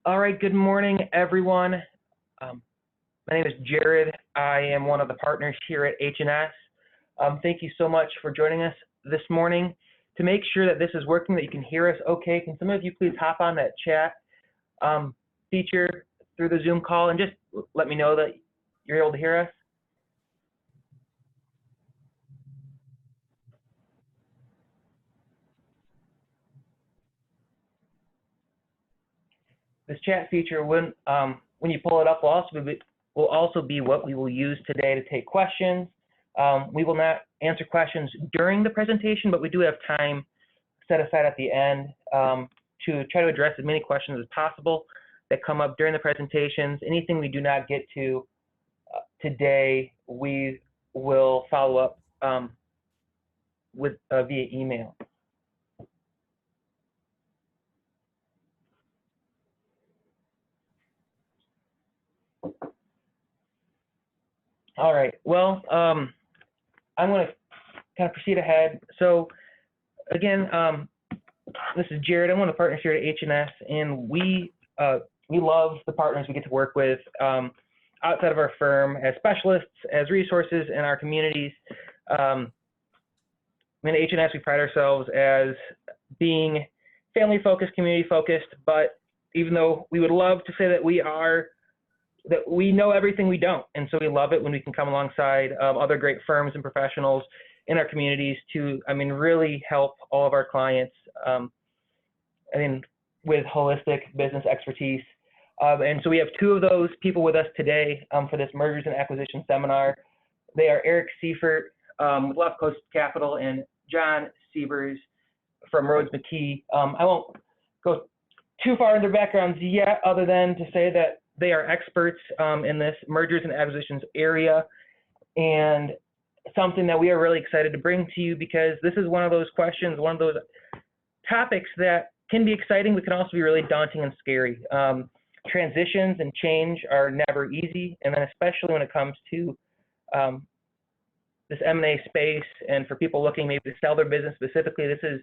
All right, good morning, everyone. My name is Jared. I am one of the partners here at H&S. Thank you so much for joining us this morning. To make sure that this is working, that you can hear us okay, can some of you please hop on that chat feature through the Zoom call and just let me know that you're able to hear us? This chat feature, when you pull it up, will also be what we will use today to take questions. We will not answer questions during the presentation, but we do have time set aside at the end to try to address as many questions as possible that come up during the presentations. Anything we do not get to today, we will follow up with via email. All right, well, I'm going to kind of proceed ahead. So again, this is Jared. I'm one of the partners here at H&S, and we love the partners we get to work with outside of our firm as specialists, as resources in our communities. In H&S, we pride ourselves as being family-focused, community-focused, but even though we would love to say that we know everything, we don't. And so we love it when we can come alongside other great firms and professionals in our communities to, really help all of our clients, with holistic business expertise. And so we have two of those people with us today for this mergers and acquisition seminar. They are Eric Seifert with Left Coast Capital and John Seibers from Rhoades Mckee. I won't go too far into their backgrounds yet, other than to say that they are experts in this mergers and acquisitions area, and something that we are really excited to bring to you, because this is one of those questions, one of those topics that can be exciting, but can also be really daunting and scary. Transitions and change are never easy, and then especially when it comes to this M&A space, and for people looking maybe to sell their business specifically, this is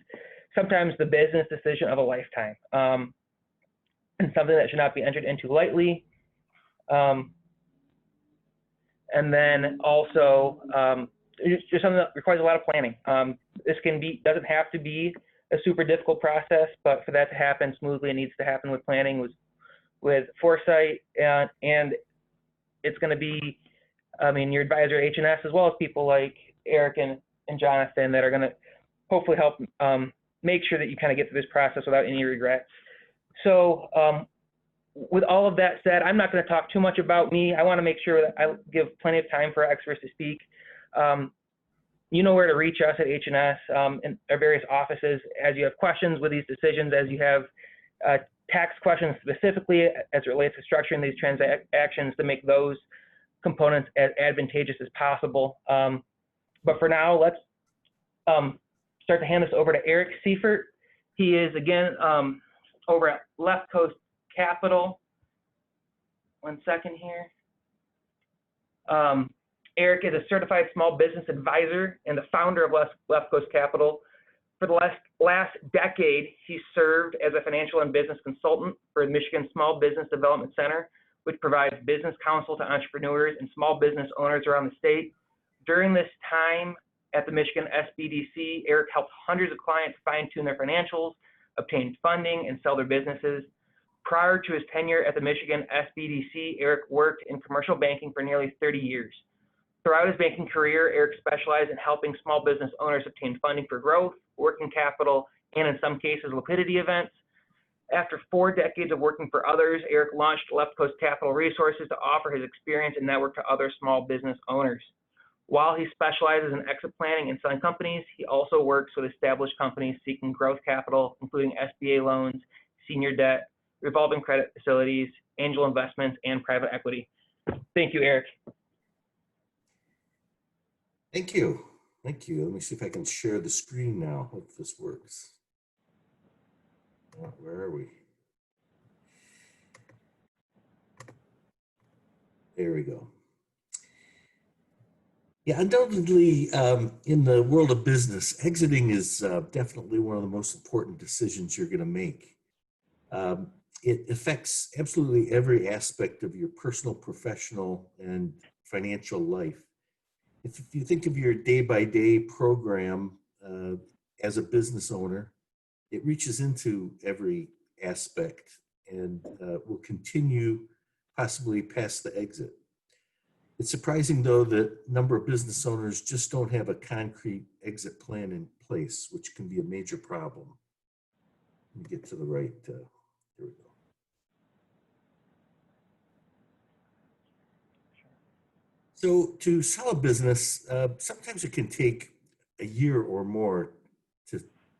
sometimes the business decision of a lifetime. And something that should not be entered into lightly. And then also, it's just something that requires a lot of planning. This doesn't have to be a super difficult process, but for that to happen smoothly, it needs to happen with planning, with foresight, and it's going to be, your advisor at H&S, as well as people like Eric and Jonathan that are going to hopefully help make sure that you kind of get through this process without any regrets. So with all of that said, I'm not going to talk too much about me. I want to make sure that I give plenty of time for our experts to speak. You know where to reach us at H&S in our various offices as you have questions with these decisions, as you have tax questions specifically as it relates to structuring these transactions to make those components as advantageous as possible. But for now, let's start to hand this over to Eric Seifert. He is, again, over at Left Coast Capital. One second here. Eric is a certified small business advisor and the founder of Left Coast Capital. For the last decade, he served as a financial and business consultant for the Michigan Small Business Development Center, which provides business counsel to entrepreneurs and small business owners around the state. During this time at the Michigan SBDC, Eric helped hundreds of clients fine-tune their financials, obtain funding, and sell their businesses. Prior to his tenure at the Michigan SBDC, Eric worked in commercial banking for nearly 30 years. Throughout his banking career, Eric specialized in helping small business owners obtain funding for growth, working capital, and in some cases, liquidity events. After 4 decades of working for others, Eric launched Left Coast Capital Resources to offer his experience and network to other small business owners. While he specializes in exit planning and selling companies, he also works with established companies seeking growth capital, including SBA loans, senior debt, revolving credit facilities, angel investments, and private equity. Thank you, Eric. Thank you. Thank you. Let me see if I can share the screen now. Hope this works. Where are we? There we go. Yeah, undoubtedly, in the world of business, exiting is definitely one of the most important decisions you're going to make. it affects absolutely every aspect of your personal, professional, and financial life. If you think of your day-by-day program as a business owner, it reaches into every aspect and will continue possibly past the exit. It's surprising, though, that a number of business owners just don't have a concrete exit plan in place, which can be a major problem. Let me get to the right. There we go. So to sell a business, sometimes it can take a year or more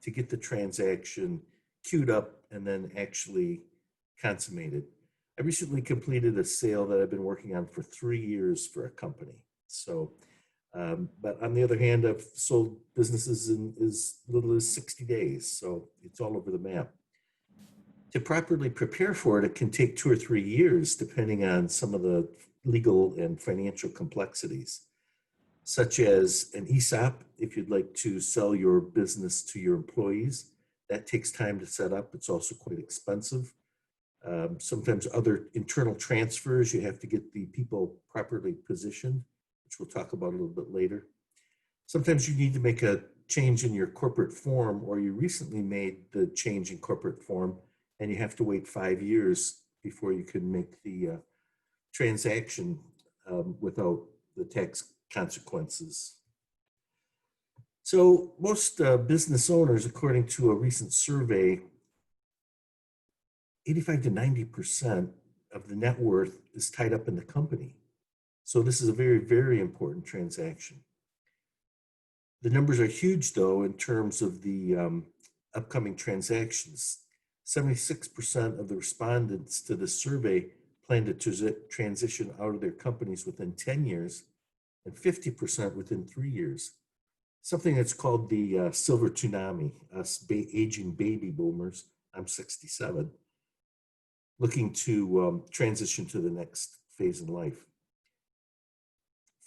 to get the transaction queued up and then actually consummated. I recently completed a sale that I've been working on for 3 years for a company. So, but on the other hand, I've sold businesses in as little as 60 days. So it's all over the map. To properly prepare for it, it can take 2 or 3 years, depending on some of the legal and financial complexities, such as an ESOP. If you'd like to sell your business to your employees, that takes time to set up. It's also quite expensive. Sometimes other internal transfers, you have to get the people properly positioned, which we'll talk about a little bit later. Sometimes you need to make a change in your corporate form, or you recently made the change in corporate form, and you have to wait 5 years before you can make the transaction without the tax consequences. So most business owners, according to a recent survey, 85 to 90% of the net worth is tied up in the company. So this is a very, very important transaction. The numbers are huge, though, in terms of the upcoming transactions. 76% of the respondents to the survey plan to transition out of their companies within 10 years and 50% within 3 years. Something that's called the silver tsunami, us aging baby boomers, I'm 67, looking to transition to the next phase in life.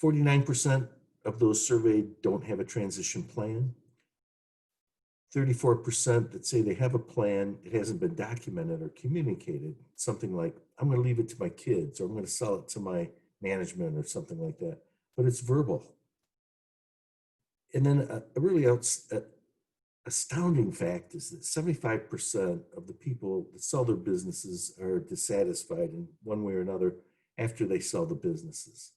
49% of those surveyed don't have a transition plan. 34% that say they have a plan, it hasn't been documented or communicated. Something like, I'm going to leave it to my kids, or I'm going to sell it to my management, or something like that. But it's verbal. And then a really astounding fact is that 75% of the people that sell their businesses are dissatisfied in one way or another after they sell the businesses.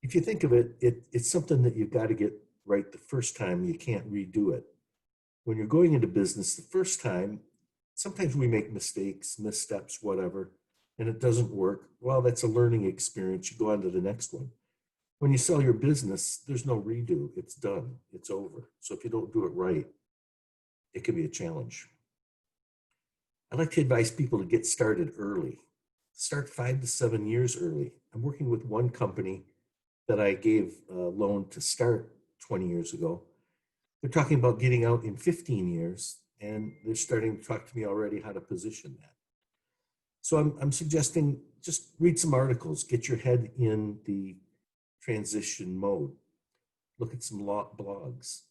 If you think of it, it's something that you've got to get right the first time. You can't redo it. When you're going into business the first time, sometimes we make mistakes, missteps, whatever, and it doesn't work. Well, that's a learning experience. You go on to the next one. When you sell your business, there's no redo. It's done. It's over. So if you don't do it right, it can be a challenge. I like to advise people to get started early. Start 5 to 7 years early. I'm working with one company that I gave a loan to start 20 years ago. They're talking about getting out in 15 years, and they're starting to talk to me already how to position that. So I'm suggesting just read some articles, get your head in the transition mode, look at some blogs,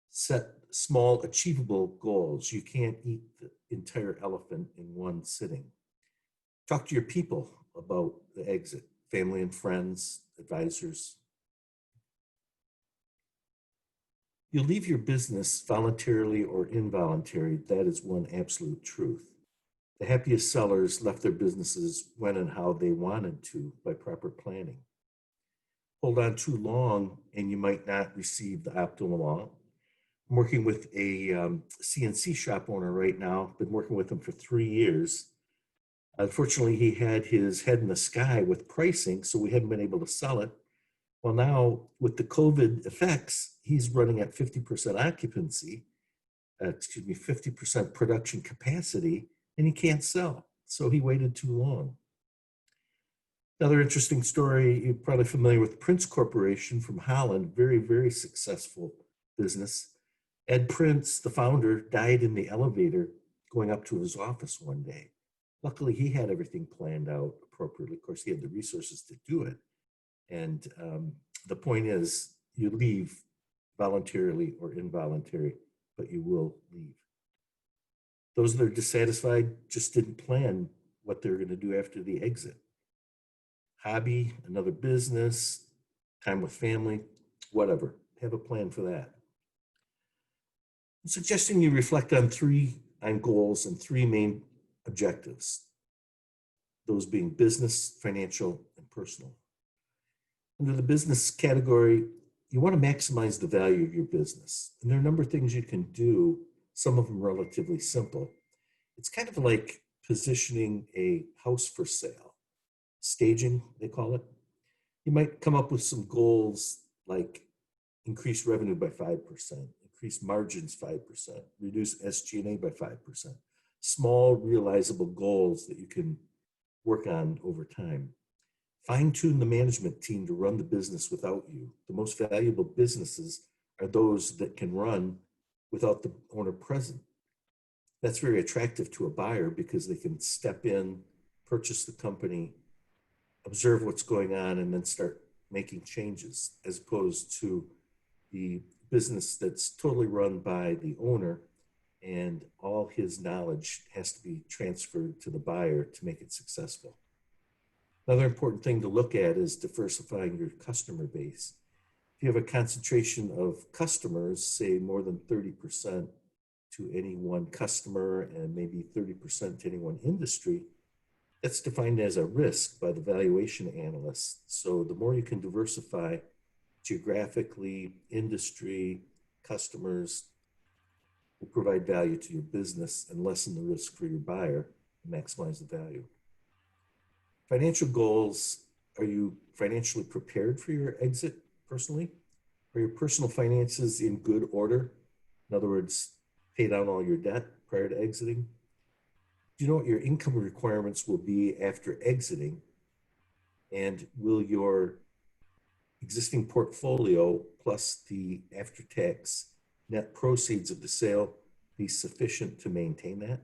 set small achievable goals. You can't eat the entire elephant in one sitting. Talk to your people about the exit, family and friends, advisors. You'll leave your business voluntarily or involuntary. That is one absolute truth. The happiest sellers left their businesses when and how they wanted to by proper planning. Hold on too long and you might not receive the optimal amount. I'm working with a CNC shop owner right now. Been working with him for 3 years. Unfortunately, he had his head in the sky with pricing, so we haven't been able to sell it. Well, now with the COVID effects, he's running at 50% occupancy, 50% production capacity, and he can't sell. So he waited too long. Another interesting story, you're probably familiar with Prince Corporation from Holland, very, very successful business. Ed Prince, the founder, died in the elevator going up to his office one day. Luckily, he had everything planned out appropriately. Of course, he had the resources to do it. And the point is, you leave voluntarily or involuntary, but you will leave. Those that are dissatisfied just didn't plan what they're going to do after the exit. Hobby, another business, time with family, whatever. Have a plan for that. I'm suggesting you reflect on goals and three main objectives, those being business, financial, and personal. Under the business category, you want to maximize the value of your business. And there are a number of things you can do, some of them relatively simple. It's kind of like positioning a house for sale, staging, they call it. You might come up with some goals like increase revenue by 5%, increase margins 5%, reduce SG&A by 5%. Small, realizable goals that you can work on over time. Fine-tune the management team to run the business without you. The most valuable businesses are those that can run without the owner present. That's very attractive to a buyer because they can step in, purchase the company, observe what's going on, and then start making changes, as opposed to the business that's totally run by the owner and all his knowledge has to be transferred to the buyer to make it successful. Another important thing to look at is diversifying your customer base. If you have a concentration of customers, say more than 30% to any one customer and maybe 30% to any one industry, that's defined as a risk by the valuation analysts. So the more you can diversify geographically, industry, customers, will provide value to your business and lessen the risk for your buyer and maximize the value. Financial goals, are you financially prepared for your exit personally? Are your personal finances in good order? In other words, pay down all your debt prior to exiting? Do you know what your income requirements will be after exiting? And will your existing portfolio plus the after-tax net proceeds of the sale be sufficient to maintain that?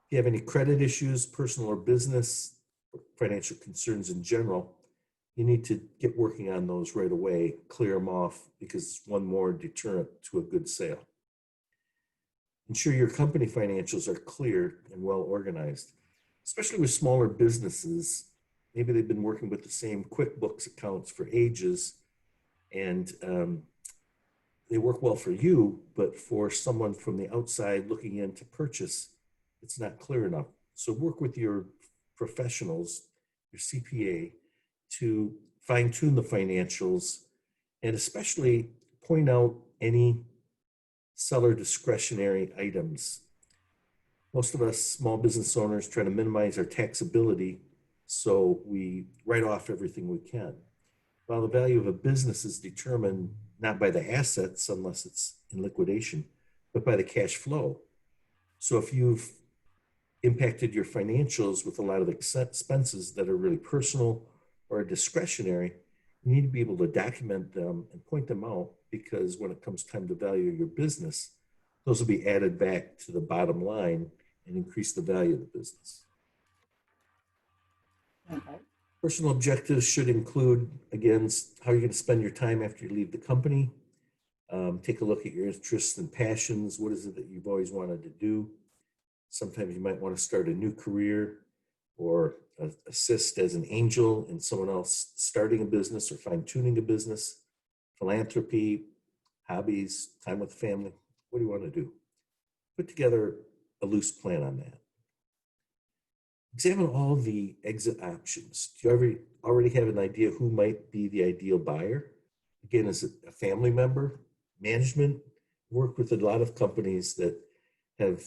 If you have any credit issues, personal or business, or financial concerns in general, you need to get working on those right away, clear them off, because it's one more deterrent to a good sale. Ensure your company financials are clear and well organized, especially with smaller businesses. Maybe they've been working with the same QuickBooks accounts for ages, and they work well for you, but for someone from the outside looking in to purchase, it's not clear enough. So work with your professionals, your CPA, to fine-tune the financials and especially point out any seller discretionary items. Most of us small business owners try to minimize our taxability, so we write off everything we can. While the value of a business is determined not by the assets, unless it's in liquidation, but by the cash flow. So if you've impacted your financials with a lot of expenses that are really personal or discretionary, you need to be able to document them and point them out, because when it comes time to value your business, those will be added back to the bottom line and increase the value of the business. Okay. Personal objectives should include, again, how you're going to spend your time after you leave the company. Take a look at your interests and passions. What is it that you've always wanted to do? Sometimes you might want to start a new career or assist as an angel in someone else starting a business or fine-tuning a business. Philanthropy, hobbies, time with family. What do you want to do? Put together a loose plan on that. Examine all the exit options. Do you already have an idea who might be the ideal buyer? Again, is it a family member? Management? Work with a lot of companies that have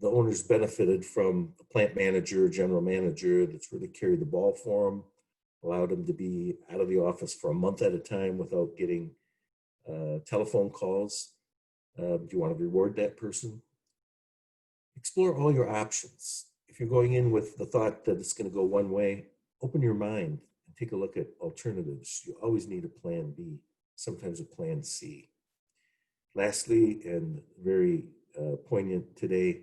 the owners benefited from a plant manager, general manager that's really carried the ball for them, allowed them to be out of the office for a month at a time without getting telephone calls. Do you want to reward that person? Explore all your options. If you're going in with the thought that it's going to go one way, open your mind and take a look at alternatives. You always need a plan B, sometimes a plan C. Lastly, and very poignant today,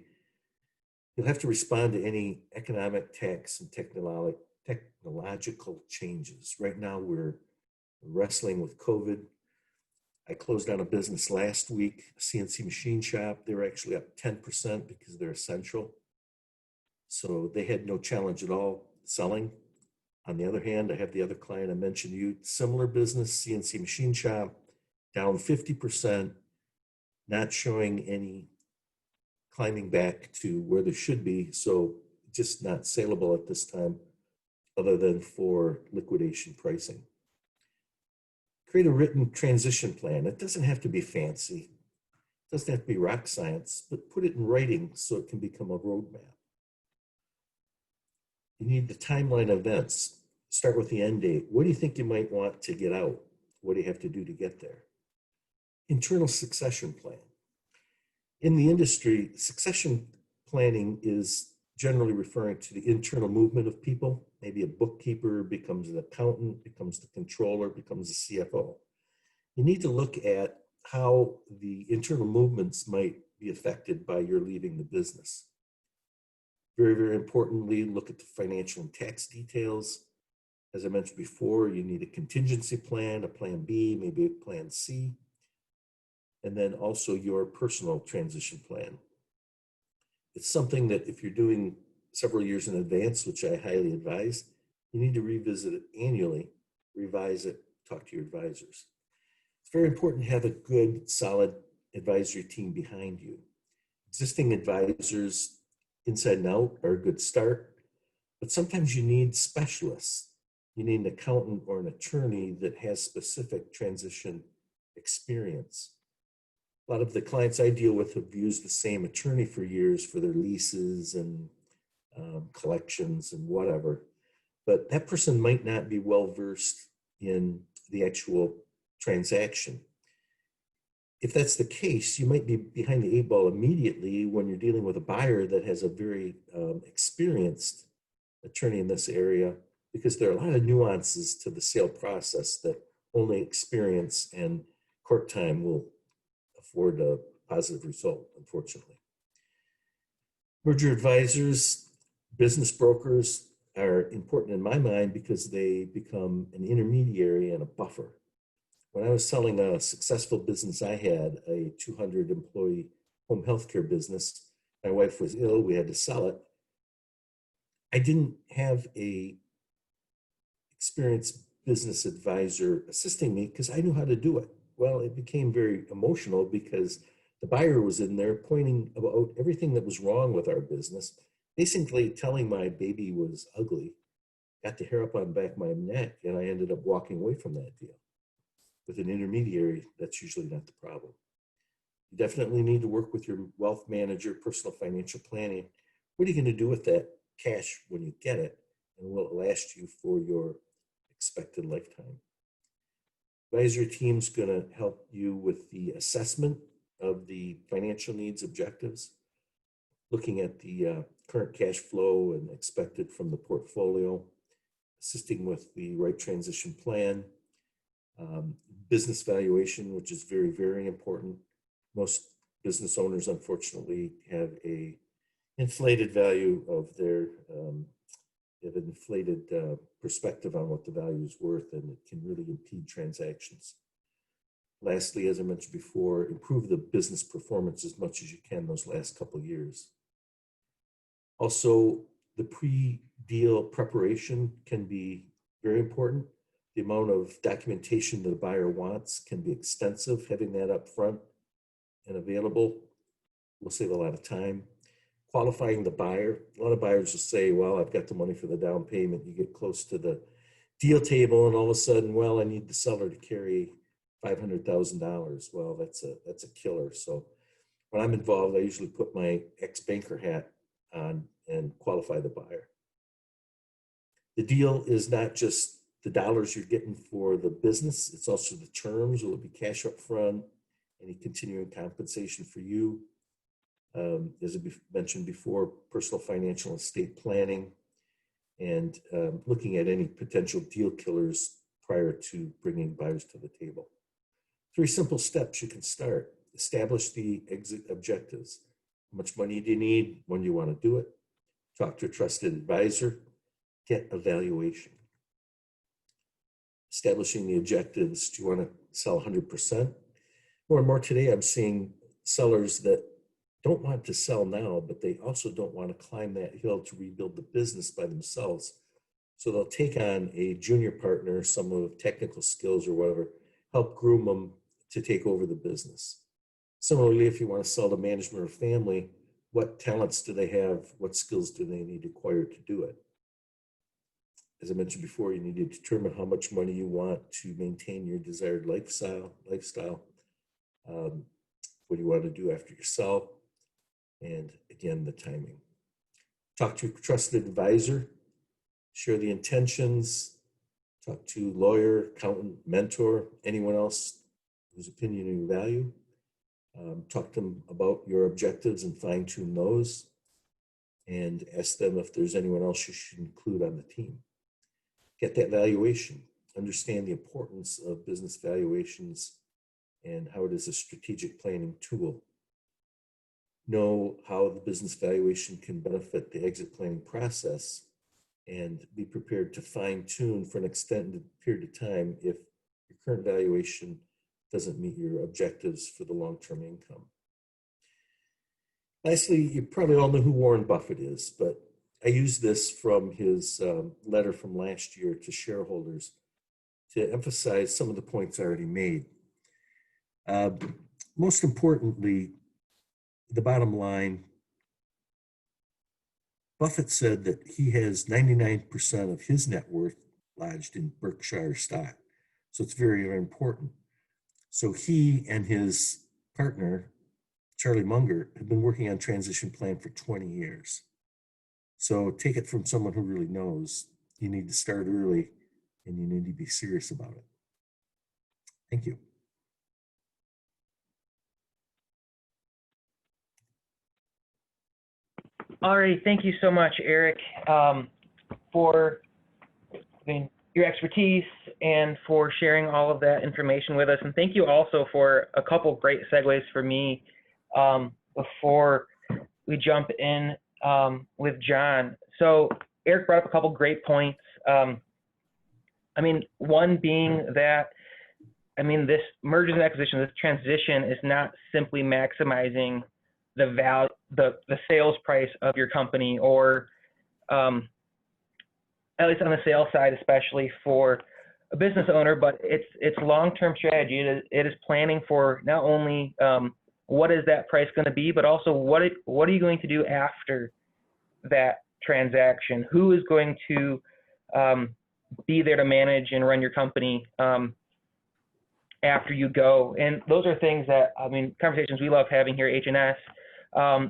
you'll have to respond to any economic, tax, and technological changes. Right now, we're wrestling with COVID. I closed on a business last week, a CNC machine shop. They were actually up 10% because they're essential. So they had no challenge at all selling. On the other hand, I have the other client I mentioned to you, similar business, CNC machine shop, down 50%, not showing any climbing back to where they should be. So just not saleable at this time, other than for liquidation pricing. Create a written transition plan. It doesn't have to be fancy. It doesn't have to be rock science, but put it in writing so it can become a roadmap. You need the timeline events. Start with the end date. What do you think you might want to get out? What do you have to do to get there? Internal succession plan. In the industry, succession planning is generally referring to the internal movement of people. Maybe a bookkeeper becomes an accountant, becomes the controller, becomes a CFO. You need to look at how the internal movements might be affected by your leaving the business. Very, very importantly, look at the financial and tax details. As I mentioned before, you need a contingency plan, a plan B, maybe a plan C, and then also your personal transition plan. It's something that if you're doing several years in advance, which I highly advise, you need to revisit it annually, revise it, talk to your advisors. It's very important to have a good, solid advisory team behind you. Existing advisors, inside and out, are a good start, but sometimes you need specialists. You need an accountant or an attorney that has specific transition experience. A lot of the clients I deal with have used the same attorney for years for their leases and collections and whatever, but that person might not be well versed in the actual transaction. If that's the case, you might be behind the eight ball immediately when you're dealing with a buyer that has a very experienced attorney in this area, because there are a lot of nuances to the sale process that only experience and court time will afford a positive result, unfortunately. Merger advisors, business brokers are important in my mind because they become an intermediary and a buffer. When I was selling a successful business I had, a 200 employee home healthcare business, my wife was ill, we had to sell it. I didn't have a experienced business advisor assisting me because I knew how to do it. Well, it became very emotional because the buyer was in there pointing about everything that was wrong with our business, basically telling my baby was ugly, got the hair up on the back of my neck, and I ended up walking away from that deal. With an intermediary, that's usually not the problem. You definitely need to work with your wealth manager, personal financial planning. What are you going to do with that cash when you get it, and will it last you for your expected lifetime? Advisory team's going to help you with the assessment of the financial needs objectives, looking at the current cash flow and expected from the portfolio, assisting with the right transition plan, business valuation, which is very, very important. Most business owners, unfortunately, have a inflated value of their, they have an inflated perspective on what the value is worth, and it can really impede transactions. Lastly, as I mentioned before, improve the business performance as much as you can those last couple of years. Also, the pre-deal preparation can be very important. The amount of documentation that a buyer wants can be extensive. Having that up front and available will save a lot of time. Qualifying the buyer. A lot of buyers will say, well, I've got the money for the down payment. You get close to the deal table and all of a sudden, well, I need the seller to carry $500,000. Well, that's a killer. So when I'm involved, I usually put my ex-banker hat on and qualify the buyer. The deal is not just the dollars you're getting for the business, it's also the terms. Will it be cash up front? Any continuing compensation for you? As I mentioned before, personal financial and estate planning, and looking at any potential deal killers prior to bringing buyers to the table. 3 simple steps you can start. Establish the exit objectives. How much money do you need? When do you want to do it? Talk to a trusted advisor. Get a valuation. Establishing the objectives. Do you want to sell 100%? More and more today, I'm seeing sellers that don't want to sell now, but they also don't want to climb that hill to rebuild the business by themselves. So they'll take on a junior partner, someone with technical skills or whatever, help groom them to take over the business. Similarly, if you want to sell to management or family, what talents do they have? What skills do they need acquired to do it? As I mentioned before, you need to determine how much money you want to maintain your desired lifestyle. What do you want to do after you sell? And again, the timing. Talk to a trusted advisor, share the intentions, talk to a lawyer, accountant, mentor, anyone else whose opinion you value. Talk to them about your objectives and fine tune those, and ask them if there's anyone else you should include on the team. Get that valuation, understand the importance of business valuations and how it is a strategic planning tool. Know how the business valuation can benefit the exit planning process, and be prepared to fine tune for an extended period of time if your current valuation doesn't meet your objectives for the long-term income. Lastly, you probably all know who Warren Buffett is, but I use this from his letter from last year to shareholders to emphasize some of the points I already made. Most importantly, the bottom line, Buffett said that he has 99% of his net worth lodged in Berkshire stock. So it's very, very important. So he and his partner, Charlie Munger, have been working on transition plan for 20 years. So take it from someone who really knows. You need to start early and you need to be serious about it. Thank you. All right, thank you so much, Eric, for your expertise and for sharing all of that information with us. And thank you also for a couple great segues for me before we jump in with John. So Eric brought up a couple great points. One being that, this mergers and acquisition, this transition is not simply maximizing the value, the sales price of your company, or at least on the sales side, especially for a business owner, but it's long-term strategy. It is planning for not only what is that price going to be, but also what are you going to do after that transaction? Who is going to be there to manage and run your company after you go? And those are things that, conversations we love having here at H&S,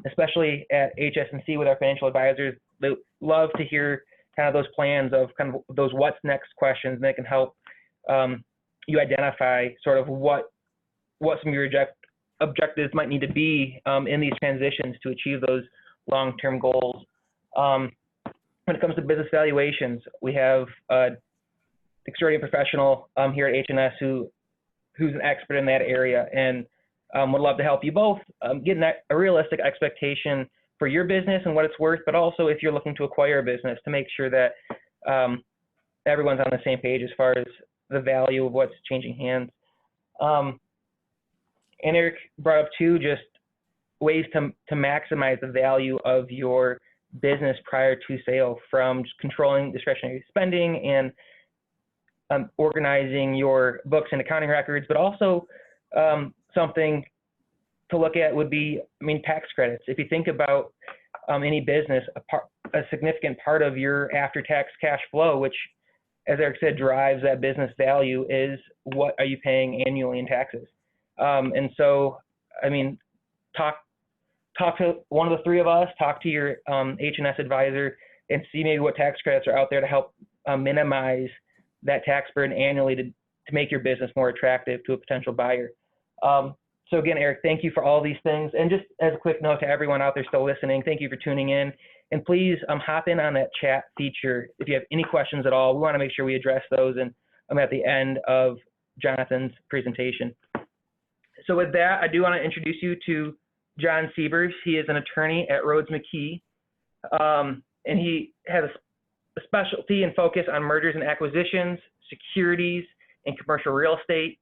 especially at HS&C with our financial advisors. They love to hear kind of those plans of kind of those what's next questions, and they can help you identify sort of what some of your objectives might need to be in these transitions to achieve those long-term goals. When it comes to business valuations, we have an extraordinary professional here at H&S who's an expert in that area, and would love to help you both get a realistic expectation for your business and what it's worth, but also if you're looking to acquire a business, to make sure that everyone's on the same page as far as the value of what's changing hands. And Eric brought up too, just ways to maximize the value of your business prior to sale, from just controlling discretionary spending and organizing your books and accounting records, but also something to look at would be, tax credits. If you think about any business, a significant part of your after-tax cash flow, which, as Eric said, drives that business value, is what are you paying annually in taxes. And so, talk to one of the three of us, talk to your H&S advisor, and see maybe what tax credits are out there to help minimize that tax burden annually to make your business more attractive to a potential buyer. So again, Eric, thank you for all these things. And just as a quick note to everyone out there still listening, thank you for tuning in. And please hop in on that chat feature if you have any questions at all. We want to make sure we address those, and I'm at the end of Jonathan's presentation. So with that, I do want to introduce you to John Seibers. He is an attorney at Rhoades Mckee, and he has a specialty and focus on mergers and acquisitions, securities, and commercial real estate.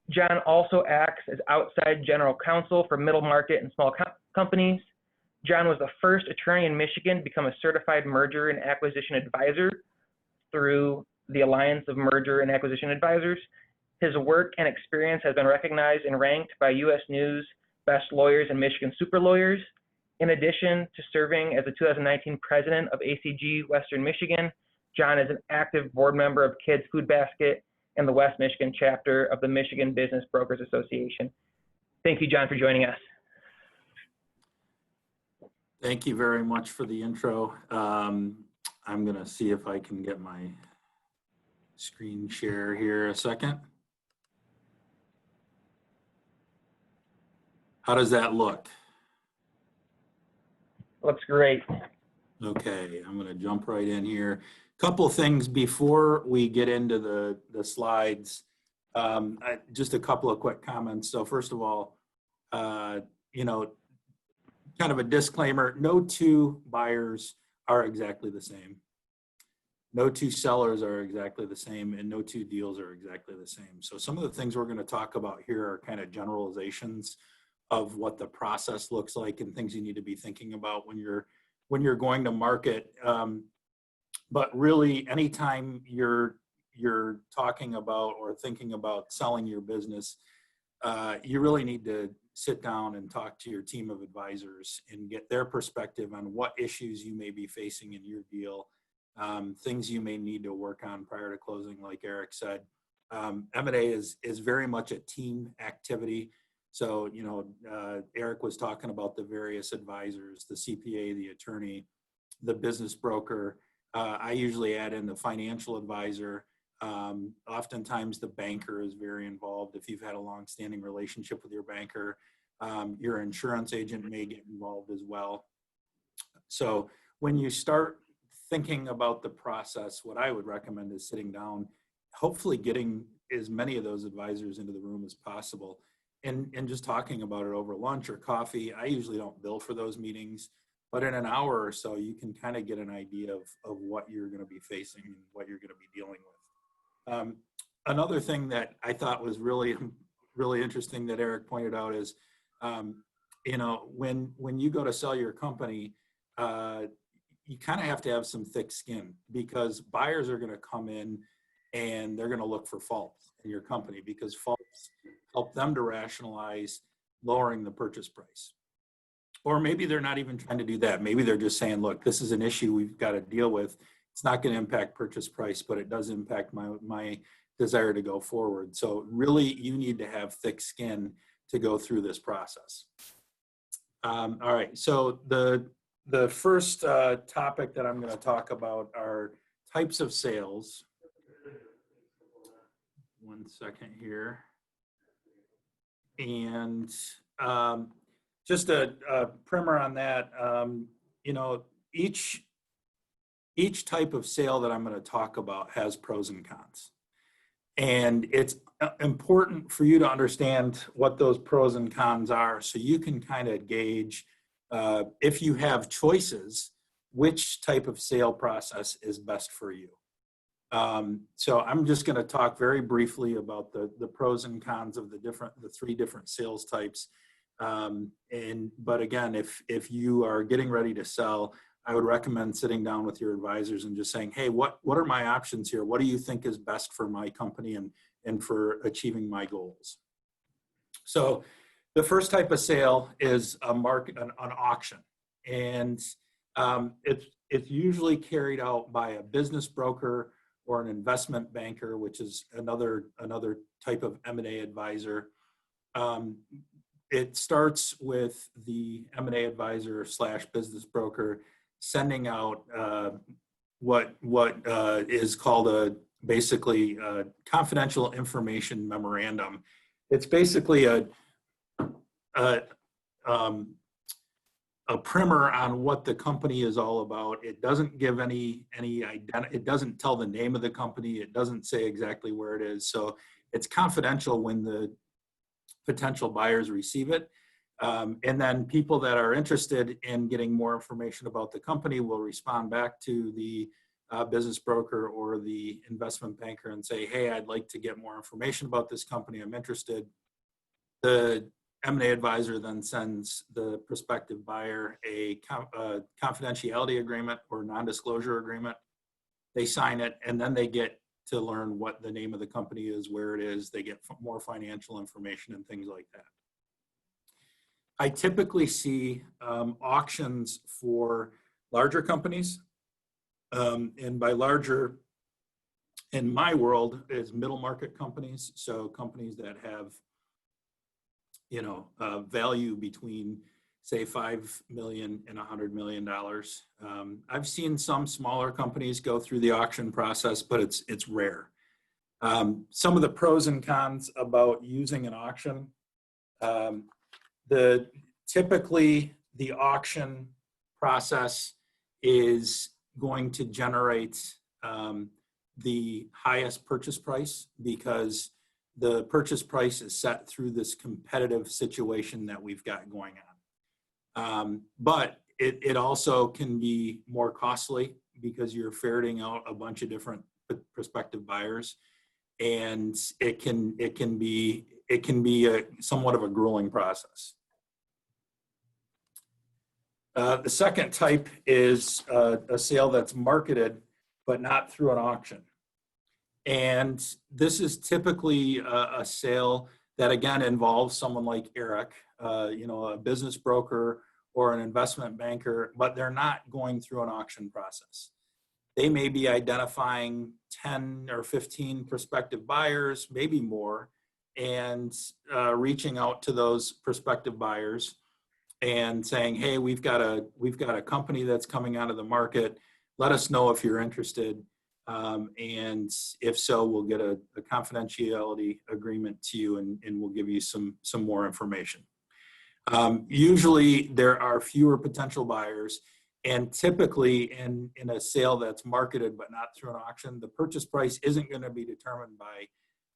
John also acts as outside general counsel for middle market and small companies. John was the first attorney in Michigan to become a certified merger and acquisition advisor through the Alliance of Merger and Acquisition Advisors. His work and experience has been recognized and ranked by U.S. News Best Lawyers and Michigan Super Lawyers. In addition to serving as the 2019 president of ACG Western Michigan, John is an active board member of Kids Food Basket and the West Michigan chapter of the Michigan Business Brokers Association. Thank you, John, for joining us. Thank you very much for the intro. I'm going to see if I can get my screen share here a second. How does that look? Looks great. Okay, I'm going to jump right in here. Couple things before we get into the slides. Just a couple of quick comments. So first of all, you know, kind of a disclaimer, no two buyers are exactly the same. No two sellers are exactly the same, and no two deals are exactly the same. So some of the things we're going to talk about here are kind of generalizations of what the process looks like and things you need to be thinking about when you're going to market. But really, anytime you're talking about or thinking about selling your business, you really need to sit down and talk to your team of advisors and get their perspective on what issues you may be facing in your deal, things you may need to work on prior to closing, like Eric said. M&A is very much a team activity. So, you know, Eric was talking about the various advisors, the CPA, the attorney, the business broker. I usually add in the financial advisor. Oftentimes the banker is very involved. If you've had a long-standing relationship with your banker, your insurance agent may get involved as well. So when you start thinking about the process, what I would recommend is sitting down, hopefully getting as many of those advisors into the room as possible, and just talking about it over lunch or coffee. I usually don't bill for those meetings, but in an hour or so, you can kind of get an idea of what you're going to be facing and what you're going to be dealing with. Another thing that I thought was really interesting that Eric pointed out is, you know, when you go to sell your company, you kind of have to have some thick skin, because buyers are going to come in and they're going to look for faults in your company, because faults help them to rationalize lowering the purchase price. Or maybe they're not even trying to do that. Maybe they're just saying, look, this is an issue we've got to deal with. It's not going to impact purchase price, but it does impact my desire to go forward. So really, you need to have thick skin to go through this process. All right, so the first topic that I'm going to talk about are types of sales. One second here. And just a primer on that, you know, each type of sale that I'm going to talk about has pros and cons. And it's important for you to understand what those pros and cons are, so you can kind of gauge, if you have choices, which type of sale process is best for you. So I'm just going to talk very briefly about the pros and cons of the three different sales types. But again, if you are getting ready to sell, I would recommend sitting down with your advisors and just saying, hey, what are my options here? What do you think is best for my company and for achieving my goals? So the first type of sale is an auction. And it's usually carried out by a business broker or an investment banker, which is another type of M&A advisor. It starts with the M&A advisor / business broker sending out what is called basically a confidential information memorandum. It's basically a primer on what the company is all about. It doesn't give any identity. It doesn't tell the name of the company. It doesn't say exactly where it is. So it's confidential when the potential buyers receive it. And then people that are interested in getting more information about the company will respond back to the business broker or the investment banker and say, hey, I'd like to get more information about this company, I'm interested. The M&A advisor then sends the prospective buyer a confidentiality agreement or non-disclosure agreement. They sign it, and then they get to learn what the name of the company is, where it is. They get more financial information and things like that. I typically see auctions for larger companies, and by larger, in my world, is middle market companies. So companies that have, value between, say, $5 million and $100 million. I've seen some smaller companies go through the auction process, but it's rare. Some of the pros and cons about using an auction. Typically the auction process is going to generate the highest purchase price because the purchase price is set through this competitive situation that we've got going on. But it also can be more costly because you're ferreting out a bunch of different prospective buyers, and it can be somewhat of a grueling process. The second type is a sale that's marketed, but not through an auction. And this is typically a sale that, again, involves someone like Eric, a business broker or an investment banker, but they're not going through an auction process. They may be identifying 10 or 15 prospective buyers, maybe more, and reaching out to those prospective buyers and saying, hey, we've got a company that's coming out of the market. Let us know if you're interested. And if so, we'll get a confidentiality agreement to you, and we'll give you some more information. Usually there are fewer potential buyers, and typically in a sale that's marketed but not through an auction, the purchase price isn't going to be determined by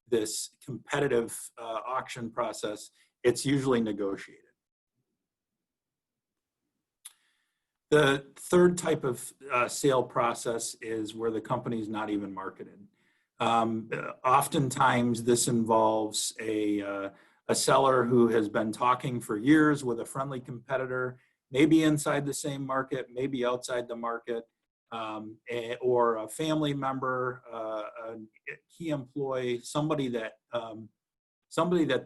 this competitive auction process. It's usually negotiated. The third type of sale process is where the company is not even marketed. Oftentimes this involves a seller who has been talking for years with a friendly competitor, maybe inside the same market, maybe outside the market, or a family member, a key employee, somebody that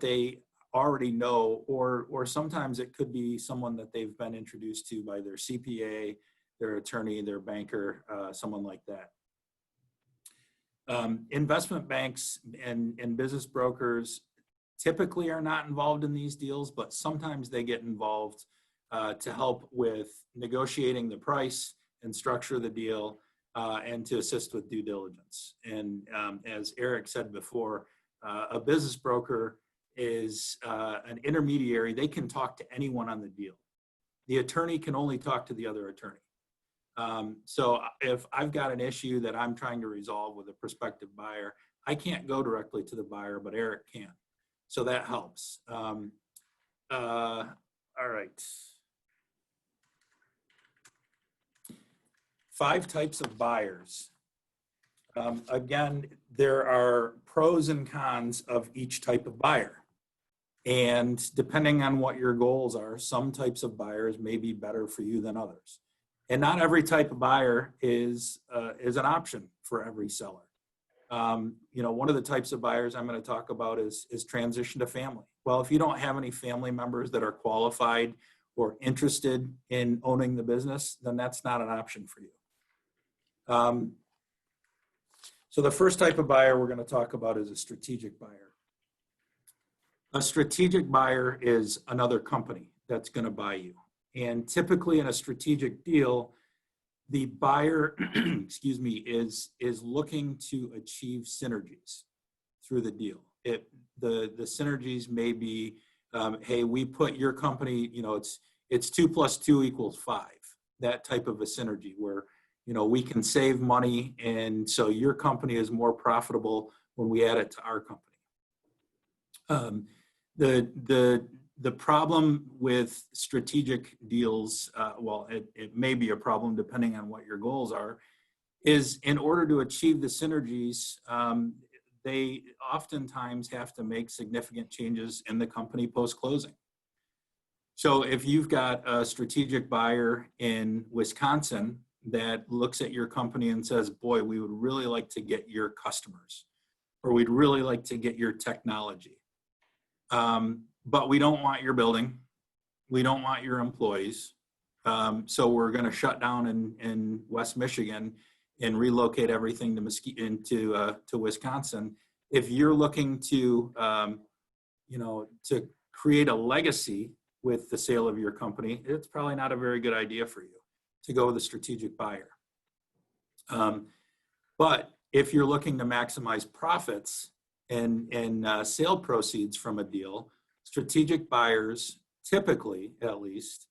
they already know, or sometimes it could be someone that they've been introduced to by their CPA, their attorney, their banker, someone like that. Investment banks and business brokers typically are not involved in these deals, but sometimes they get involved to help with negotiating the price and structure the deal, and to assist with due diligence. And as Eric said before, a business broker is an intermediary. They can talk to anyone on the deal. The attorney can only talk to the other attorney. So if I've got an issue that I'm trying to resolve with a prospective buyer, I can't go directly to the buyer, but Eric can. So that helps. All right. 5 types of buyers. Again, there are pros and cons of each type of buyer. And depending on what your goals are, some types of buyers may be better for you than others. And not every type of buyer is an option for every seller. One of the types of buyers I'm going to talk about is transition to family. Well, if you don't have any family members that are qualified or interested in owning the business, then that's not an option for you. So the first type of buyer we're going to talk about is a strategic buyer. A strategic buyer is another company that's going to buy you. And typically in a strategic deal, the buyer, is looking to achieve synergies through the deal. The synergies may be, hey, we put your company, it's 2 + 2 = 5. That type of a synergy where, we can save money, and so your company is more profitable when we add it to our company. The problem with strategic deals, it may be a problem depending on what your goals are, is in order to achieve the synergies, they oftentimes have to make significant changes in the company post-closing. So if you've got a strategic buyer in Wisconsin that looks at your company and says, boy, we would really like to get your customers, or we'd really like to get your technology, but we don't want your building, we don't want your employees, so we're going to shut down in West Michigan and relocate everything to Mckee to Wisconsin. If you're looking to to create a legacy with the sale of your company, it's probably not a very good idea for you to go with a strategic buyer. But if you're looking to maximize profits and sale proceeds from a deal, strategic buyers typically, at least,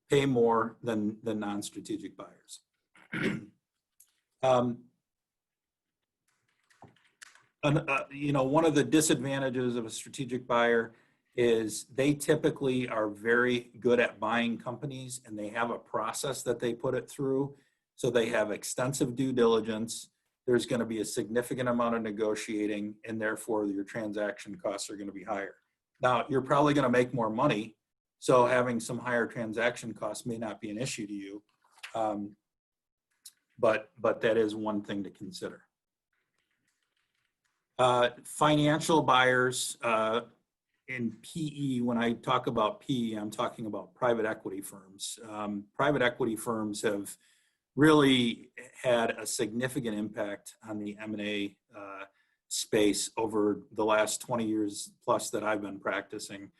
pay more than non-strategic buyers. One of the disadvantages of a strategic buyer is they typically are very good at buying companies, and they have a process that they put it through. So they have extensive due diligence. There's going to be a significant amount of negotiating, and therefore your transaction costs are going to be higher. Now, you're probably going to make more money, so having some higher transaction costs may not be an issue to you, but that is one thing to consider. Financial buyers in PE, when I talk about PE, I'm talking about private equity firms. Private equity firms have really had a significant impact on the M&A space over the last 20 years plus that I've been practicing.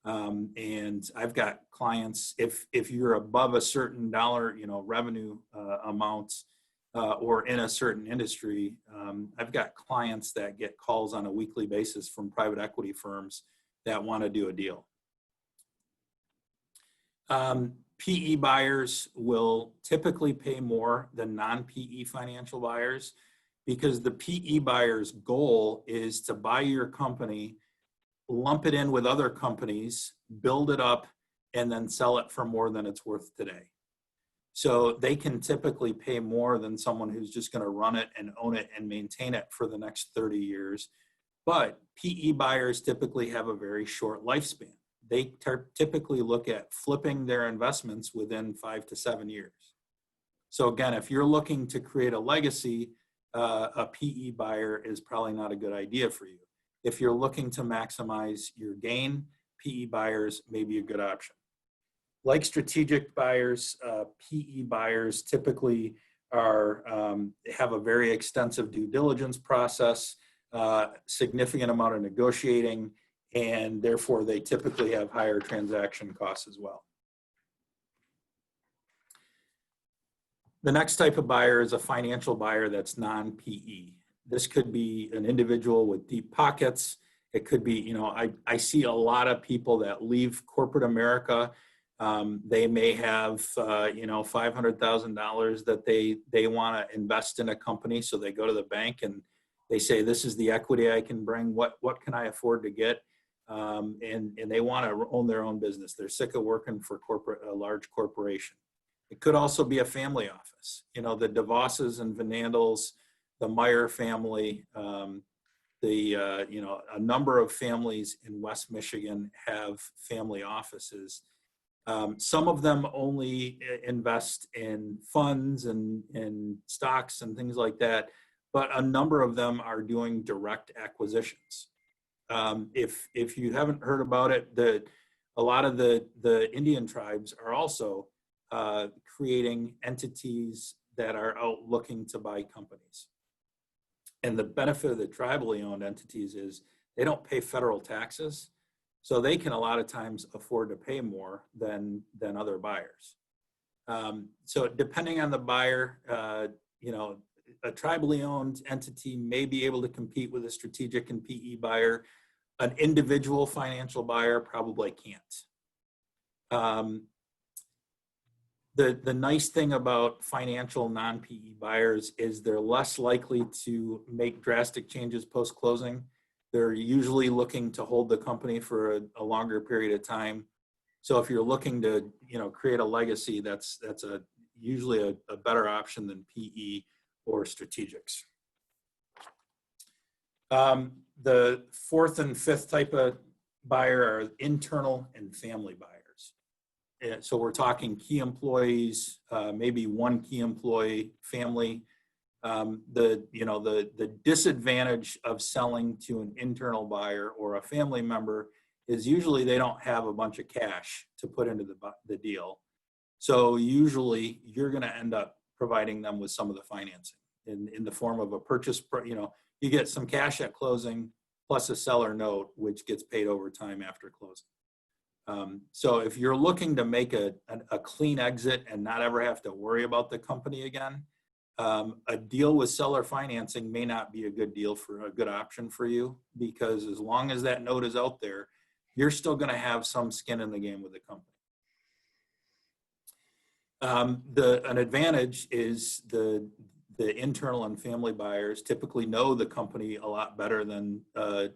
And I've got clients, if you're above a certain dollar, revenue amount, or in a certain industry, I've got clients that get calls on a weekly basis from private equity firms that want to do a deal. PE buyers will typically pay more than non-PE financial buyers, because the PE buyer's goal is to buy your company, lump it in with other companies, build it up, and then sell it for more than it's worth today. So they can typically pay more than someone who's just going to run it and own it and maintain it for the next 30 years. But PE buyers typically have a very short lifespan. They typically look at flipping their investments within 5 to 7 years. So again, if you're looking to create a legacy, a PE buyer is probably not a good idea for you. If you're looking to maximize your gain, PE buyers may be a good option. Like strategic buyers, PE buyers typically have a very extensive due diligence process, significant amount of negotiating, and therefore they typically have higher transaction costs as well. The next type of buyer is a financial buyer that's non-PE. This could be an individual with deep pockets. It could be, I see a lot of people that leave corporate America. They may have, $500,000 that they want to invest in a company. So they go to the bank and they say, this is the equity I can bring. What can I afford to get? And they want to own their own business. They're sick of working for a large corporation. It could also be a family office. The DeVosses and Van Andels, the Meyer family, a number of families in West Michigan have family offices. Some of them only invest in funds and stocks and things like that, but a number of them are doing direct acquisitions. If you haven't heard about it, a lot of the Indian tribes are also creating entities that are out looking to buy companies. And the benefit of the tribally owned entities is they don't pay federal taxes. So they can a lot of times afford to pay more than other buyers. So depending on the buyer, a tribally owned entity may be able to compete with a strategic and PE buyer. An individual financial buyer probably can't. The nice thing about financial non-PE buyers is they're less likely to make drastic changes post-closing. They're usually looking to hold the company for a longer period of time. So if you're looking to, create a legacy, that's usually a better option than PE, or strategics. The fourth and fifth type of buyer are internal and family buyers. And so we're talking key employees, maybe one key employee, family. The disadvantage of selling to an internal buyer or a family member is usually they don't have a bunch of cash to put into the deal. So usually you're going to end up providing them with some of the financing in the form of a purchase. You get some cash at closing plus a seller note, which gets paid over time after closing. So if you're looking to make a clean exit and not ever have to worry about the company again, a deal with seller financing may not be a good option for you, because as long as that note is out there, you're still going to have some skin in the game with the company. An advantage is the internal and family buyers typically know the company a lot better than a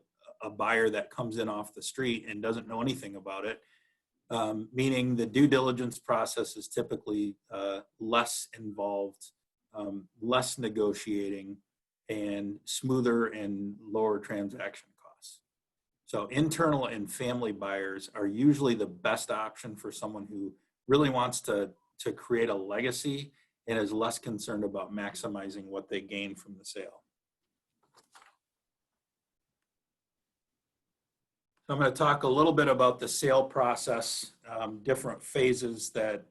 buyer that comes in off the street and doesn't know anything about it, meaning the due diligence process is typically less involved, less negotiating, and smoother and lower transaction costs. So internal and family buyers are usually the best option for someone who really wants to create a legacy and is less concerned about maximizing what they gain from the sale. So I'm going to talk a little bit about the sale process, different phases that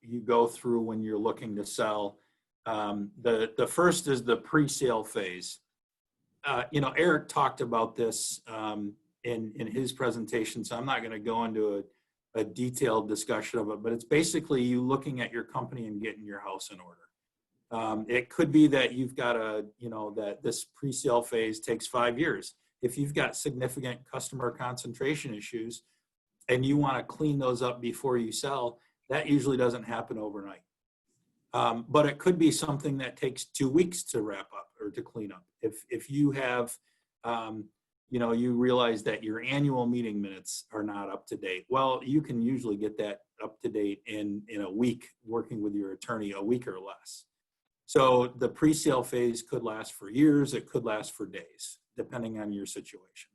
you go through when you're looking to sell. The first is the pre-sale phase. Eric talked about this in his presentation, so I'm not going to go into a detailed discussion of it, but it's basically you looking at your company and getting your house in order. It could be that you've got that this pre-sale phase takes 5 years. If you've got significant customer concentration issues and you want to clean those up before you sell, that usually doesn't happen overnight. But it could be something that takes 2 weeks to wrap up or to clean up. If you have, you realize that your annual meeting minutes are not up to date, well, you can usually get that up to date in a week, working with your attorney, a week or less. So the pre-sale phase could last for years. It could last for days, depending on your situation.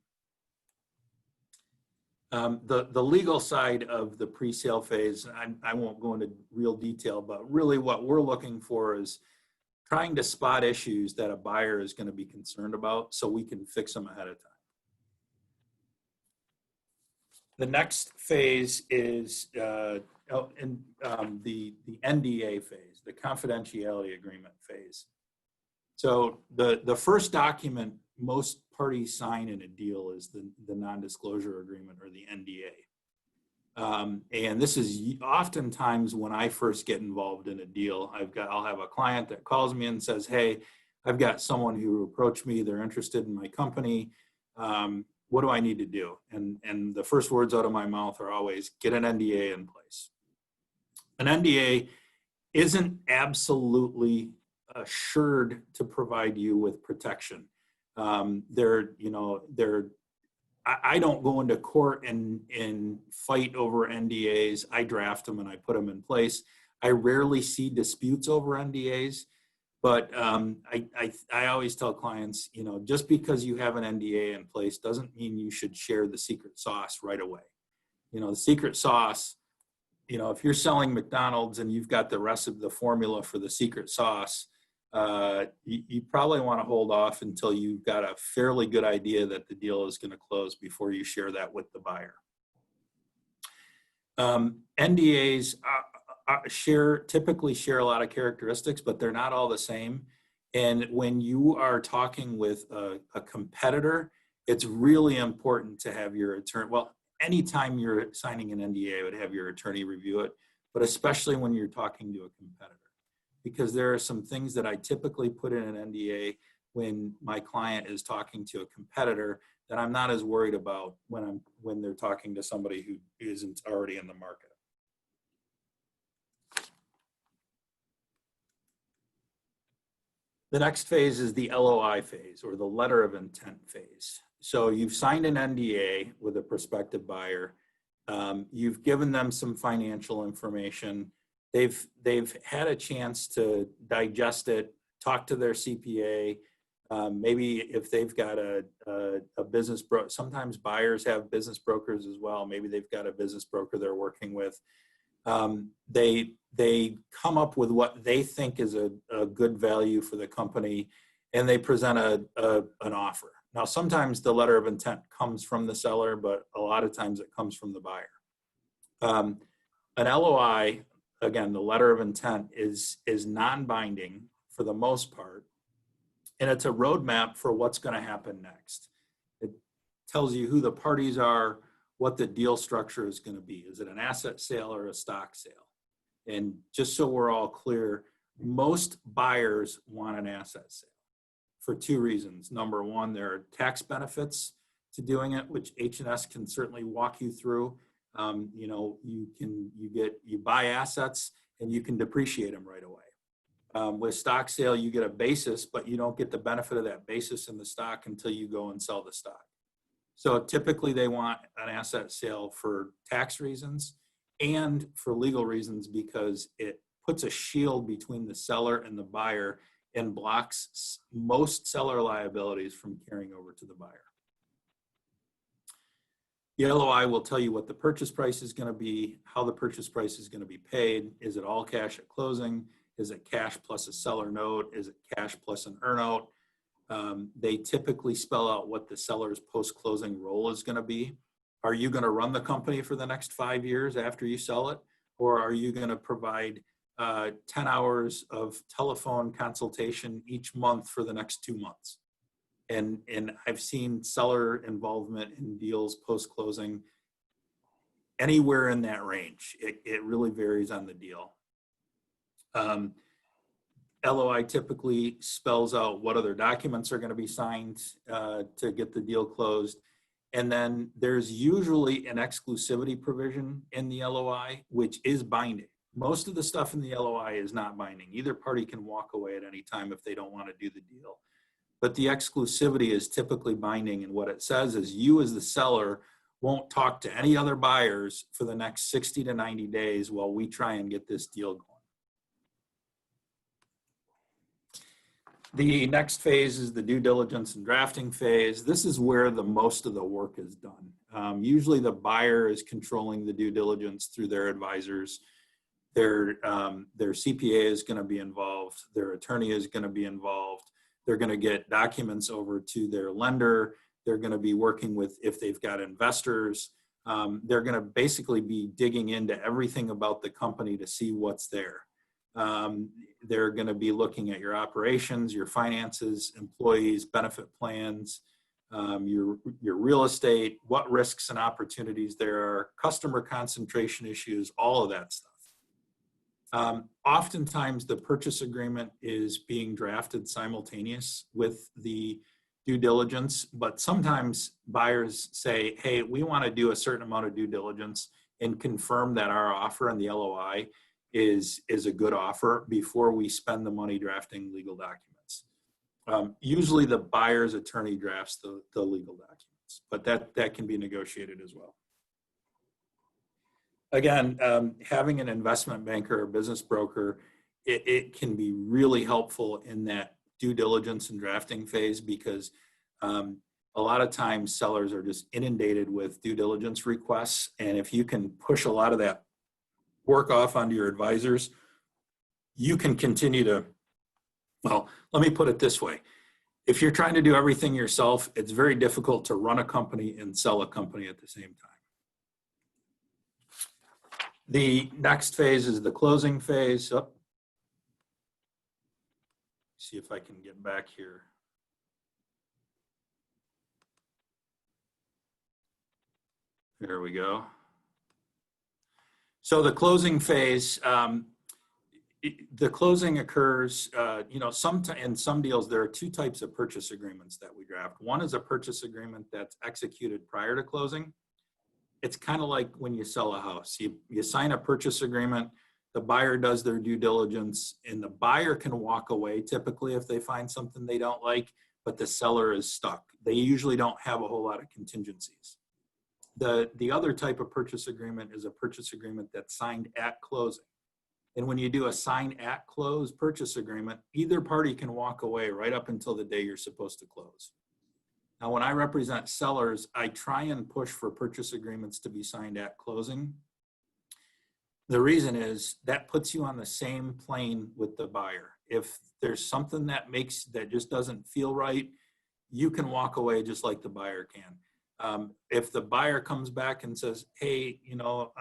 The legal side of the pre-sale phase, I won't go into real detail, but really what we're looking for is trying to spot issues that a buyer is going to be concerned about so we can fix them ahead of time. The next phase is the NDA phase, the confidentiality agreement phase. So the first document most parties sign in a deal is the non-disclosure agreement, or the NDA. And this is oftentimes when I first get involved in a deal. I'll have a client that calls me and says, hey, I've got someone who approached me, they're interested in my company. What do I need to do? And the first words out of my mouth are always, get an NDA in place. An NDA isn't absolutely assured to provide you with protection. I don't go into court and fight over NDAs. I draft them and I put them in place. I rarely see disputes over NDAs, but I always tell clients, just because you have an NDA in place doesn't mean you should share the secret sauce right away. The secret sauce, if you're selling McDonald's and you've got the rest of the formula for the secret sauce, you probably want to hold off until you've got a fairly good idea that the deal is going to close before you share that with the buyer. NDAs typically share a lot of characteristics, but they're not all the same. And when you are talking with a competitor, it's really important to have your attorney, well, anytime you're signing an NDA, I would have your attorney review it, but especially when you're talking to a competitor. Because there are some things that I typically put in an NDA when my client is talking to a competitor that I'm not as worried about when they're talking to somebody who isn't already in the market. The next phase is the LOI phase, or the letter of intent phase. So you've signed an NDA with a prospective buyer. You've given them some financial information. They've had a chance to digest it, talk to their CPA. Maybe if they've got a business broker, sometimes buyers have business brokers as well. Maybe they've got a business broker they're working with. They come up with what they think is a good value for the company, and they present an offer. Now, sometimes the letter of intent comes from the seller, but a lot of times it comes from the buyer. An LOI, again, the letter of intent is non-binding for the most part, and it's a roadmap for what's going to happen next. It tells you who the parties are, what the deal structure is going to be. Is it an asset sale or a stock sale? And just so we're all clear, most buyers want an asset sale for two reasons. Number one, there are tax benefits to doing it, which H&S can certainly walk you through. You know, you buy assets and you can depreciate them right away. With stock sale, you get a basis, but you don't get the benefit of that basis in the stock until you go and sell the stock. So typically they want an asset sale for tax reasons and for legal reasons, because it puts a shield between the seller and the buyer and blocks most seller liabilities from carrying over to the buyer. The LOI will tell you what the purchase price is going to be, how the purchase price is going to be paid. Is it all cash at closing? Is it cash plus a seller note? Is it cash plus an earnout? They typically spell out what the seller's post-closing role is going to be. Are you going to run the company for the next 5 years after you sell it? Or are you going to provide 10 hours of telephone consultation each month for the next 2 months? And I've seen seller involvement in deals post-closing anywhere in that range. It really varies on the deal. LOI typically spells out what other documents are going to be signed to get the deal closed. And then there's usually an exclusivity provision in the LOI, which is binding. Most of the stuff in the LOI is not binding. Either party can walk away at any time if they don't want to do the deal. But the exclusivity is typically binding, and what it says is you as the seller won't talk to any other buyers for the next 60 to 90 days while we try and get this deal going. The next phase is the due diligence and drafting phase. This is where the most of the work is done. Usually the buyer is controlling the due diligence through their advisors. Their CPA is going to be involved. Their attorney is going to be involved. They're going to get documents over to their lender. They're going to be working with, if they've got investors, they're going to basically be digging into everything about the company to see what's there. They're going to be looking at your operations, your finances, employees, benefit plans, your real estate, what risks and opportunities there are, customer concentration issues, all of that stuff. Oftentimes the purchase agreement is being drafted simultaneous with the due diligence, but sometimes buyers say, hey, we want to do a certain amount of due diligence and confirm that our offer in the LOI is a good offer before we spend the money drafting legal documents. Usually the buyer's attorney drafts the legal documents, but that can be negotiated as well. Again, having an investment banker or business broker, it can be really helpful in that due diligence and drafting phase, because a lot of times sellers are just inundated with due diligence requests. And if you can push a lot of that work off onto your advisors, you can continue to, well, let me put it this way. If you're trying to do everything yourself, it's very difficult to run a company and sell a company at the same time. The next phase is the closing phase. Oh. See if I can get back here. There we go. So the closing phase, the closing occurs, in some deals, there are two types of purchase agreements that we draft. One is a purchase agreement that's executed prior to closing. It's kind of like when you sell a house. You sign a purchase agreement, the buyer does their due diligence, and the buyer can walk away typically if they find something they don't like, but the seller is stuck. They usually don't have a whole lot of contingencies. The other type of purchase agreement is a purchase agreement that's signed at closing. And when you do a sign at close purchase agreement, either party can walk away right up until the day you're supposed to close. Now, when I represent sellers, I try and push for purchase agreements to be signed at closing. The reason is that puts you on the same plane with the buyer. If there's something that just doesn't feel right, you can walk away just like the buyer can. If the buyer comes back and says, hey, for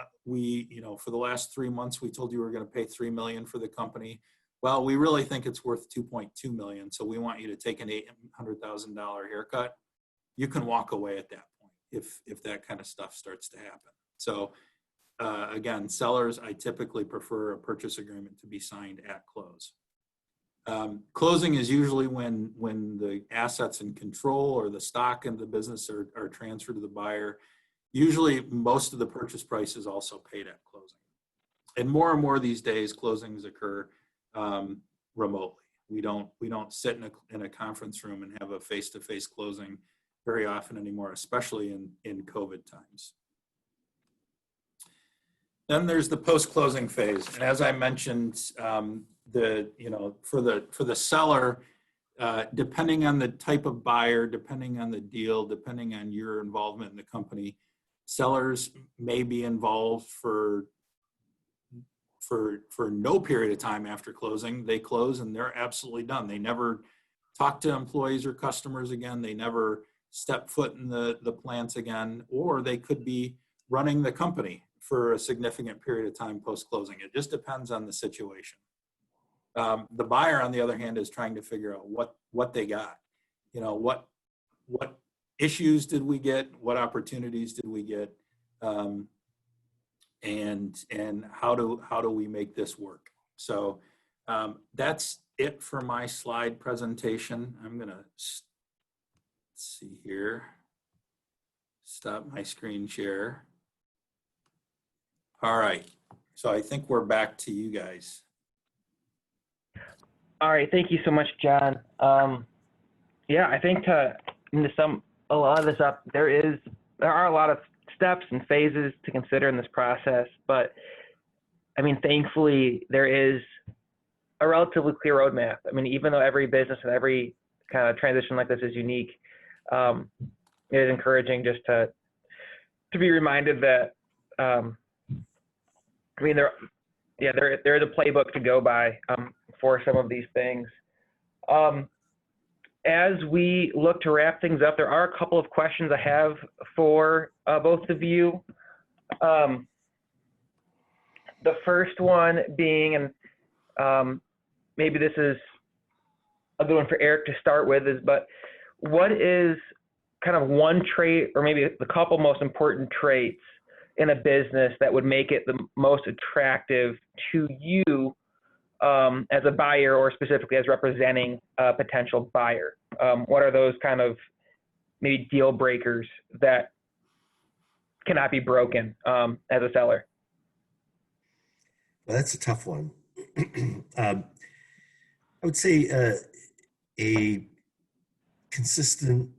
the last 3 months, we told you we were going to pay $3 million for the company. Well, we really think it's worth $2.2 million. So we want you to take an $800,000 haircut. You can walk away at that point if that kind of stuff starts to happen. So again, sellers, I typically prefer a purchase agreement to be signed at close. Closing is usually when the assets in control or the stock in the business are transferred to the buyer. Usually most of the purchase price is also paid at closing. And more these days, closings occur remotely. We don't sit in a conference room and have a face-to-face closing very often anymore, especially in COVID times. Then there's the post-closing phase. And as I mentioned, for the seller, depending on the type of buyer, depending on the deal, depending on your involvement in the company, sellers may be involved for no period of time after closing. They close and they're absolutely done. They never talk to employees or customers again. They never step foot in the plants again, or they could be running the company for a significant period of time post-closing. It just depends on the situation. The buyer, on the other hand, is trying to figure out what they got. What issues did we get? What opportunities did we get? And how do we make this work? So that's it for my slide presentation. I'm gonna see here. Stop my screen share. All right, so I think we're back to you guys. All right, thank you so much, John. Yeah, I think to sum a lot of this up, there are a lot of steps and phases to consider in this process, but I mean, thankfully, there is a relatively clear roadmap. I mean, even though every business and every kind of transition like this is unique, it is encouraging just to be reminded that, I mean, there is a playbook to go by for some of these things. As we look to wrap things up, there are a couple of questions I have for both of you. The first one being, and maybe this is a good one for Eric to start with, but what is kind of one trait, or maybe the couple most important traits in a business that would make it the most attractive to you as a buyer, or specifically as representing a potential buyer? What are those kind of maybe deal breakers that cannot be broken as a seller? Well, that's a tough one. I would say a consistent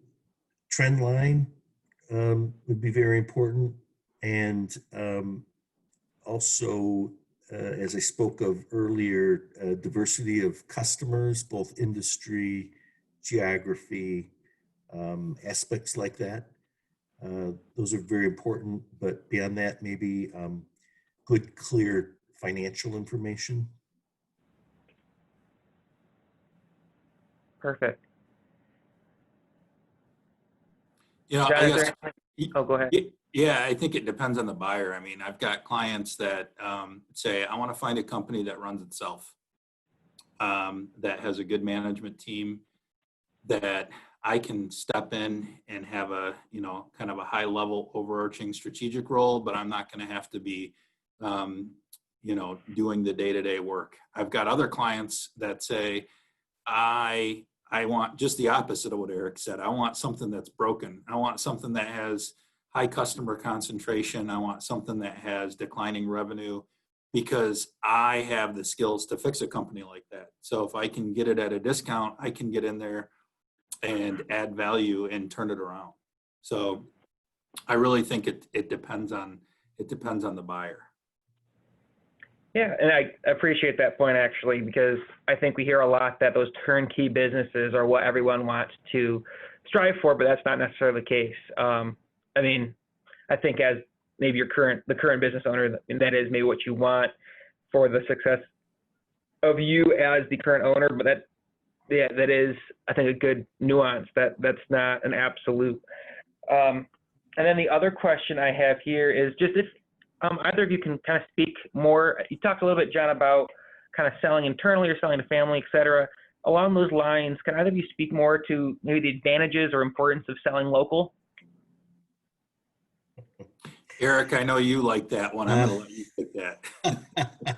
trend line would be very important. And also, as I spoke of earlier, diversity of customers, both industry, geography, aspects like that. Those are very important, but beyond that, maybe good, clear financial information. Perfect. Yeah, John, I guess, oh, go ahead. Yeah, I think it depends on the buyer. I mean, I've got clients that say, I want to find a company that runs itself, that has a good management team, that I can step in and have a, kind of a high level overarching strategic role, but I'm not going to have to be, doing the day-to-day work. I've got other clients that say, I want just the opposite of what Eric said. I want something that's broken. I want something that has high customer concentration. I want something that has declining revenue, because I have the skills to fix a company like that. So if I can get it at a discount, I can get in there and add value and turn it around. So I really think it depends on the buyer. Yeah, and I appreciate that point actually, because I think we hear a lot that those turnkey businesses are what everyone wants to strive for, but that's not necessarily the case. I mean, I think as maybe the current business owner, and that is maybe what you want for the success of you as the current owner, but that is, I think, a good nuance. That's not an absolute. And then the other question I have here is just if either of you can kind of speak more. You talked a little bit, John, about kind of selling internally or selling to family, et cetera. Along those lines, can either of you speak more to maybe the advantages or importance of selling local? Eric, I know you like that one. I'm going to let you pick that.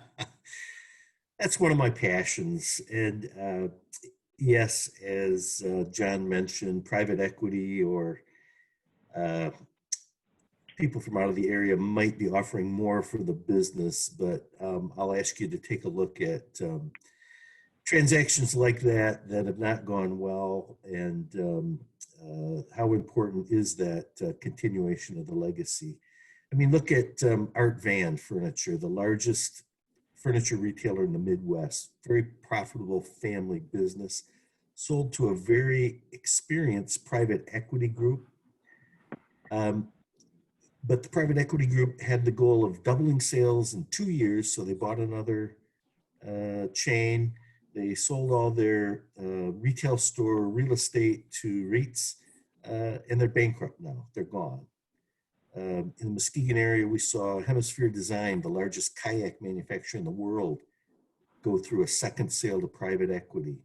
That's one of my passions. And yes, as John mentioned, private equity or people from out of the area might be offering more for the business, but I'll ask you to take a look at transactions like that have not gone well, and how important is that continuation of the legacy. I mean, look at Art Van Furniture, the largest furniture retailer in the Midwest, very profitable family business, sold to a very experienced private equity group. But the private equity group had the goal of doubling sales in 2 years, so they bought another chain. They sold all their retail store real estate to REITs, and they're bankrupt now. They're gone. In the Muskegon area, we saw Hemisphere Design, the largest kayak manufacturer in the world, go through a second sale to private equity.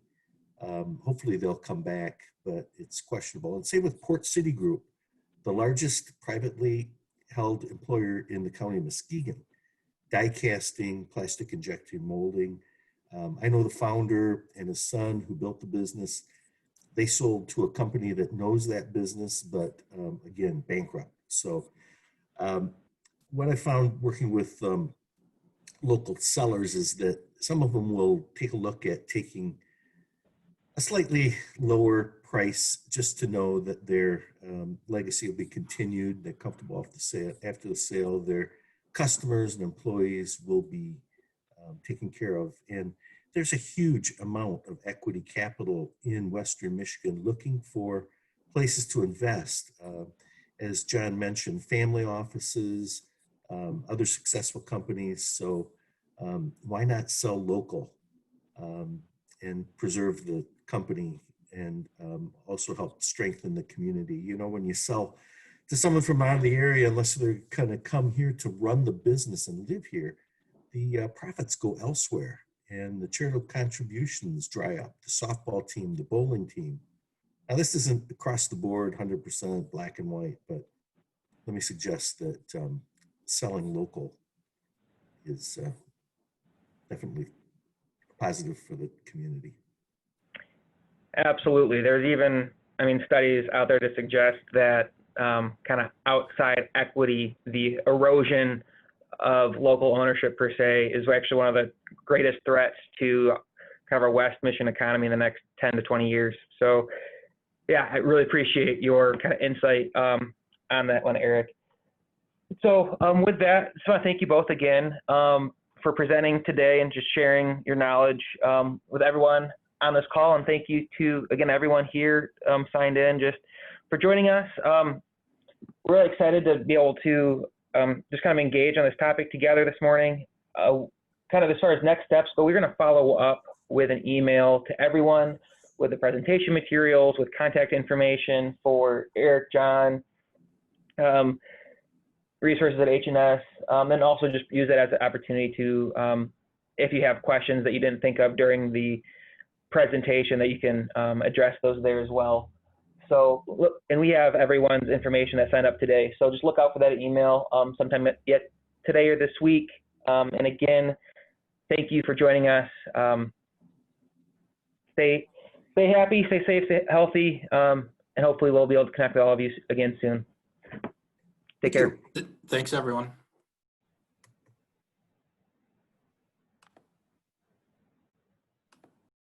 Hopefully they'll come back, but it's questionable. And same with Port City Group, the largest privately held employer in the county of Muskegon, die casting, plastic injection molding. I know the founder and his son who built the business. They sold to a company that knows that business, but again, bankrupt. So what I found working with local sellers is that some of them will take a look at taking a slightly lower price just to know that their legacy will be continued. They're comfortable after the sale. Their customers and employees will be taken care of. And there's a huge amount of equity capital in Western Michigan looking for places to invest. As John mentioned, family offices, other successful companies. So why not sell local and preserve the company and also help strengthen the community? You know, when you sell to someone from out of the area, unless they're kind of come here to run the business and live here, the profits go elsewhere and the charitable contributions dry up. The softball team, the bowling team. Now, this isn't across the board 100% black and white, but let me suggest that selling local is definitely positive for the community. Absolutely. There's even, studies out there to suggest that kind of outside equity, the erosion of local ownership per se, is actually one of the greatest threats to kind of our West Michigan economy in the next 10 to 20 years. So yeah, I really appreciate your kind of insight on that one, Eric. So with that, so I thank you both again for presenting today and just sharing your knowledge with everyone on this call. And thank you to, again, everyone here signed in just for joining us. We're really excited to be able to just kind of engage on this topic together this morning, kind of as far as next steps, but we're going to follow up with an email to everyone with the presentation materials, with contact information for Eric, John, resources at H&S, and also just use it as an opportunity to, if you have questions that you didn't think of during the presentation, that you can address those there as well. So, and we have everyone's information that signed up today. So just look out for that email sometime yet today or this week. And again, thank you for joining us. Stay happy, stay safe, stay healthy, and hopefully we'll be able to connect with all of you again soon. Take care. Thanks, everyone.